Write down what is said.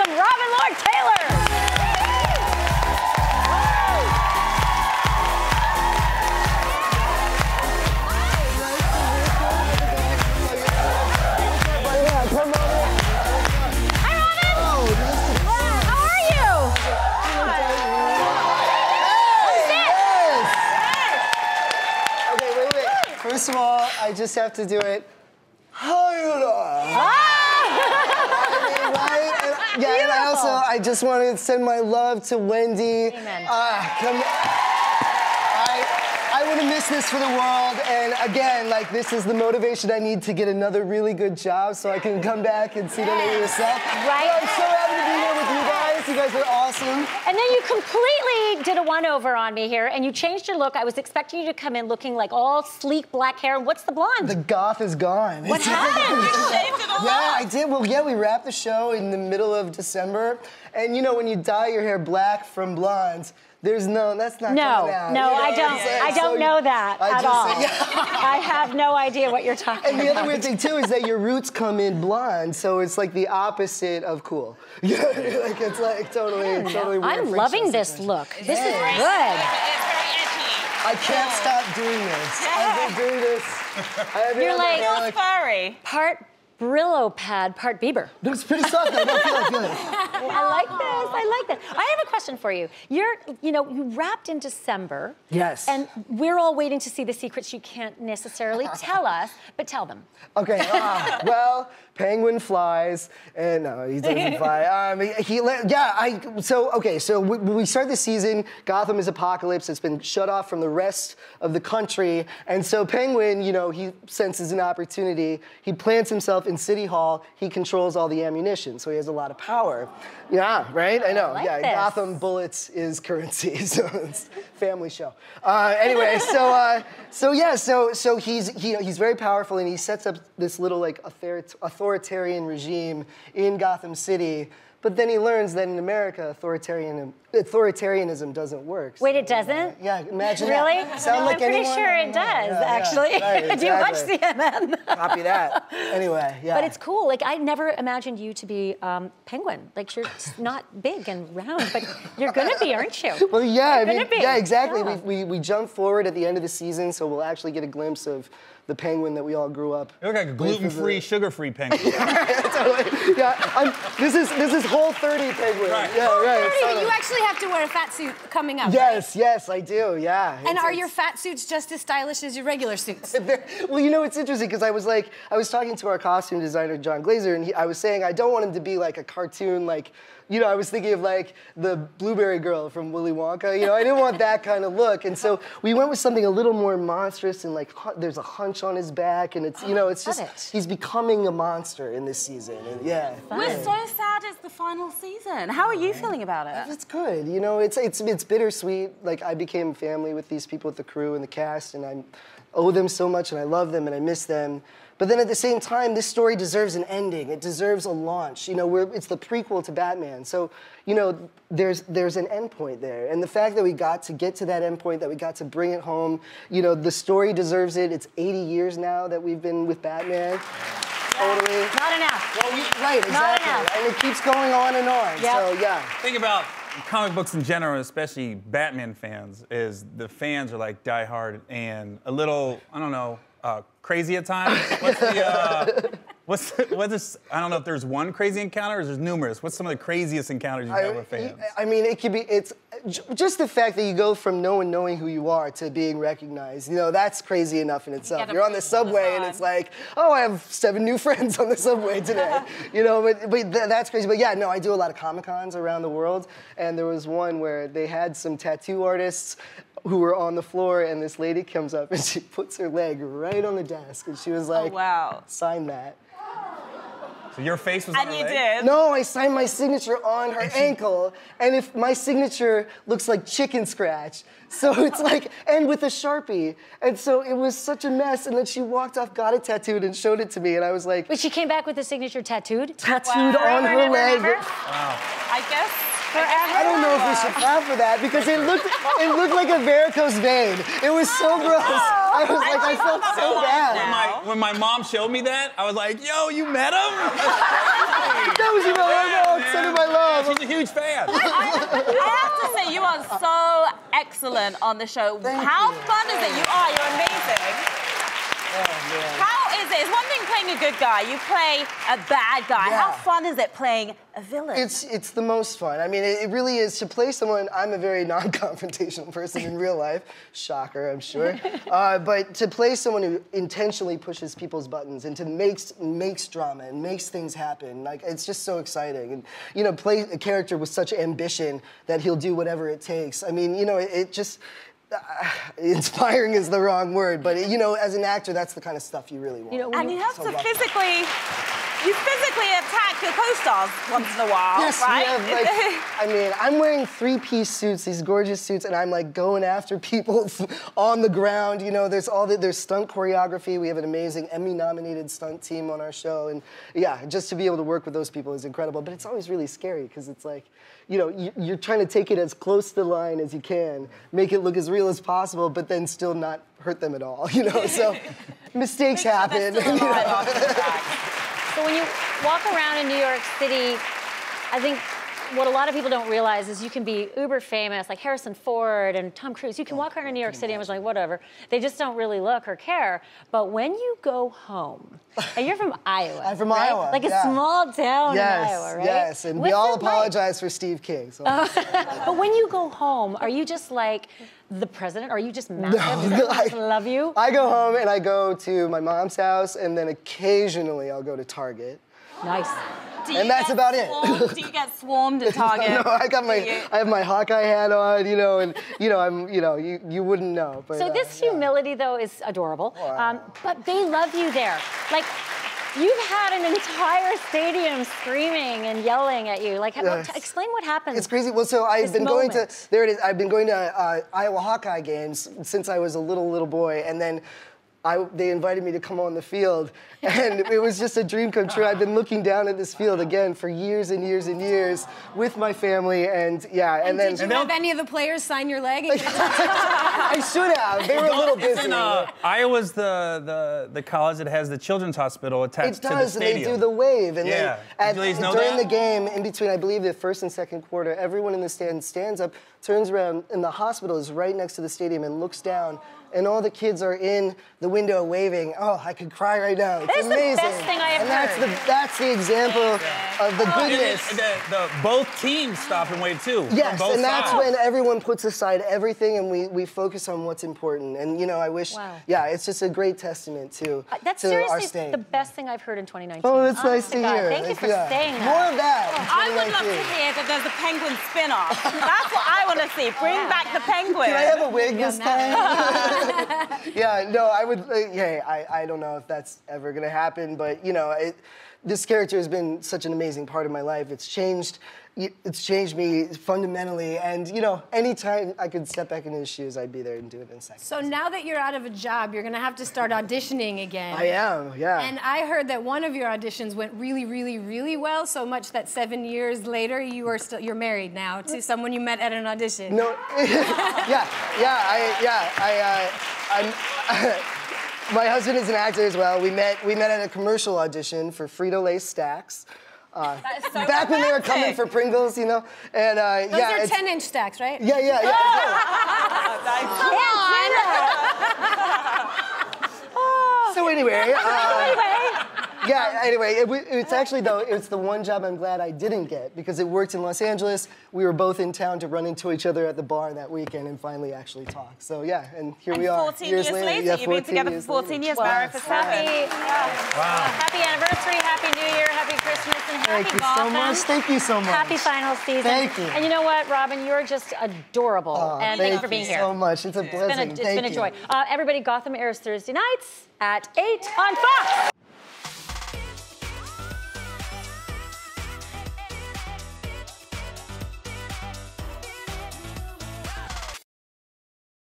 welcome Robin Lord Taylor. First of all, I just have to do it. Yeah, and I just want to send my love to Wendy. Amen. I would have missed this for the world, and again, like, this is the motivation I need to get another really good job so I can come back and see the lady yourself. Right. But I'm so happy to be here with you guys. You guys are awesome. And then you completely did a one-over on me here, and you changed your look. I was expecting you to come in looking like all sleek black hair. What's the blonde? The goth is gone. What happened? You shaved it all Yeah, I did. Well, yeah, we wrapped the show in the middle of December. And you know, when you dye your hair black from blondes, that's not coming out. No, you know? I don't know that at all. Yeah. I have no idea what you're talking about. And the other weird thing, too, is that your roots come in blonde, so it's like the opposite of cool. Yeah, like, it's like totally weird. I'm loving this look. This is good. It's very edgy. I can't stop doing this. I've been doing this. You're like furry. part Brillo pad, part Bieber. It's pretty soft, though. I feel it. I like this. I like this. I have a question for you. You wrapped in December. Yes. And we're all waiting to see the secrets you can't necessarily tell us, but tell them. Okay. Well, Penguin flies, and no, he doesn't fly. So we start the season. Gotham is apocalypse. It's been shut off from the rest of the country, and so Penguin, he senses an opportunity. He plants himself in City Hall. He controls all the ammunition, so he has a lot of power. Yeah, right? I know. I like yeah, this. Gotham bullets is currency, so it's a family show. Anyway, so he's very powerful, and he sets up this little like authoritarian regime in Gotham City. But then he learns that in America, authoritarianism doesn't work. Wait, it doesn't? Yeah, imagine really? that. Sound like I'm pretty anyone? sure it does, actually. Yeah, right, Do you watch exactly. CNN? Copy that. Anyway, yeah. But it's cool. Like, I never imagined you to be Penguin. Like, you're not big and round, but you're gonna be, aren't you? Well, yeah, Yeah, exactly. Yeah. We jump forward at the end of the season, so we'll actually get a glimpse of the penguin that we all grew up. You look like a gluten-free, sugar-free penguin. Totally. Yeah, this is Whole 30 penguin. Right. Yeah, right. But you actually have to wear a fat suit coming up. Yes, I do. Yeah. And are your fat suits just as stylish as your regular suits? Well, it's interesting because I was talking to our costume designer John Glazer, and I was saying I don't want him to be like a cartoon, like. I was thinking of like the Blueberry Girl from Willy Wonka. I didn't want that kind of look, and so we went with something a little more monstrous, and like there's a hunch on his back, and it's just he's becoming a monster in this season, and yeah. We're so sad it's the final season. How are you feeling about it? It's good. It's bittersweet. Like I became family with these people, with the crew and the cast, and I owe them so much, and I love them, and I miss them. But then at the same time, this story deserves an ending. It deserves a launch. It's the prequel to Batman. So, there's an end point there. And the fact that we got to get to that end point, that we got to bring it home, the story deserves it. It's 80 years now that we've been with Batman. Totally. Not enough. Well, right, exactly. Not enough. And it keeps going on and on. Yep. So, yeah. Think about comic books in general, especially Batman fans, is the fans are like diehard and a little, I don't know, crazy at times. I don't know if there's one crazy encounter or there's numerous. What's some of the craziest encounters you've had with fans? I mean, it's just the fact that you go from no one knowing who you are to being recognized. That's crazy enough in itself. You're on the subway and it's like, oh, I have 7 new friends on the subway today. But that's crazy. But yeah, no, I do a lot of Comic-Cons around the world, and there was one where they had some tattoo artists who were on the floor, and this lady comes up and she puts her leg right on the desk, and she was like, oh, wow. Sign that. So your face was on her And you leg? did? No, I signed my signature on her ankle, and if my signature looks like chicken scratch, so it's like, and with a Sharpie, and so it was such a mess, and then she walked off, got it tattooed, and showed it to me, and I was like... But she came back with the signature tattooed? Tattooed on her leg. Wow. I guess... I don't know if we should clap for that because it looked like a varicose vein. It was so gross. I felt so bad. When my mom showed me that, I was like, yo, you met him? That was your love. Send her my love. She's a huge fan. I have to say, you are so excellent on the show. How fun is it? You're amazing. How is it? It's one thing playing a good guy. You play a bad guy. Yeah. How fun is it playing a villain? It's the most fun. I mean, it really is. To play someone, I'm a very non-confrontational person in real life. Shocker, I'm sure. But to play someone who intentionally pushes people's buttons and to makes drama and makes things happen, like, it's just so exciting. And, you know, play a character with such ambition that he'll do whatever it takes. I mean, you know, it just... inspiring is the wrong word, but you know, as an actor, that's the kind of stuff you really want. You know, and you have to physically attack your co-stars once in a while, yes, right? we have, like, I mean, I'm wearing three-piece suits, these gorgeous suits, and I'm like going after people on the ground. You know, there's stunt choreography. We have an amazing Emmy-nominated stunt team on our show, and yeah, just to be able to work with those people is incredible. But it's always really scary because it's like, you know, you're trying to take it as close to the line as you can, make it look as real as possible, but then still not hurt them at all, you know? So mistakes happen. So when you walk around in New York City, I think what a lot of people don't realize is you can be uber famous, like Harrison Ford and Tom Cruise. You can walk around in New York City and was like, whatever. They just don't really look or care. But when you go home, and you're from Iowa. I'm from right? Iowa. Like a small town in Iowa, right? Yes, and we all apologize for Steve King. So. But when you go home, are you just like the president? Or are you just massive? Does everyone just love you? I go home and I go to my mom's house, and then occasionally I'll go to Target. Nice. And that's about it. Do you get swarmed at Target? No, I have my Hawkeye hat on, you know, and you know, you wouldn't know. But, so this humility, though, is adorable. But they love you there. Like, you've had an entire stadium screaming and yelling at you. Like, explain what happened. It's crazy. Well, so I've been going to, moment. there it is. I've been going to Iowa Hawkeye games since I was a little boy, and then they invited me to come on the field, and it was just a dream come true. I've been looking down at this field again for years and years and years with my family, and yeah, and then. Did you have any of the players sign your leg? And I should have. They were a little busy. Iowa's the college that has the children's hospital attached to the stadium. And they do the wave, and yeah. during the game, in between, I believe the first and second quarter, everyone in the stand stands up, turns around, and the hospital is right next to the stadium, and looks down. And all the kids are in the window waving. Oh, I could cry right now. It's amazing. That's the best thing I have heard. And that's the example of the goodness. Both teams stop and wave too. Yes, and that's when everyone puts aside everything and we focus on what's important. And you know, I wish, yeah, it's just a great testament to that's our seriously state. The best thing I've heard in 2019. Oh, that's nice to hear. Thank you for saying that. More of that. I would love to hear that there's a penguin spin-off. That's what I want to see. Bring back the penguin. Can I have a wig this time? Yeah, no, I would. I don't know if that's ever gonna happen, but you know, this character has been such an amazing part of my life. It's changed me fundamentally, and you know, anytime I could step back into his shoes, I'd be there and do it in a second. So now that you're out of a job, you're gonna have to start auditioning again. I am, yeah. And I heard that one of your auditions went really, really, really well, so much that 7 years later you're married now to someone you met at an audition. No, my husband is an actor as well. We met at a commercial audition for Frito-Lay Stacks. Back when they were coming for Pringles, you know, and Those are 10-inch stacks, right? Yeah. So anyway. It's actually, though, it's the one job I'm glad I didn't get because it worked in Los Angeles. We were both in town to run into each other at the bar that weekend and finally actually talk. So yeah, and here we are. 14 years later, you've been together for 14 years, married for 7. Happy anniversary, happy New Year, happy Christmas, and happy Gotham. Thank you so much. Happy final season. Thank you. And you know what, Robin, you're just adorable. And thanks for being here. Thank you so much. It's a blessing. It's been a joy. Everybody, Gotham airs Thursday nights at 8 on Fox.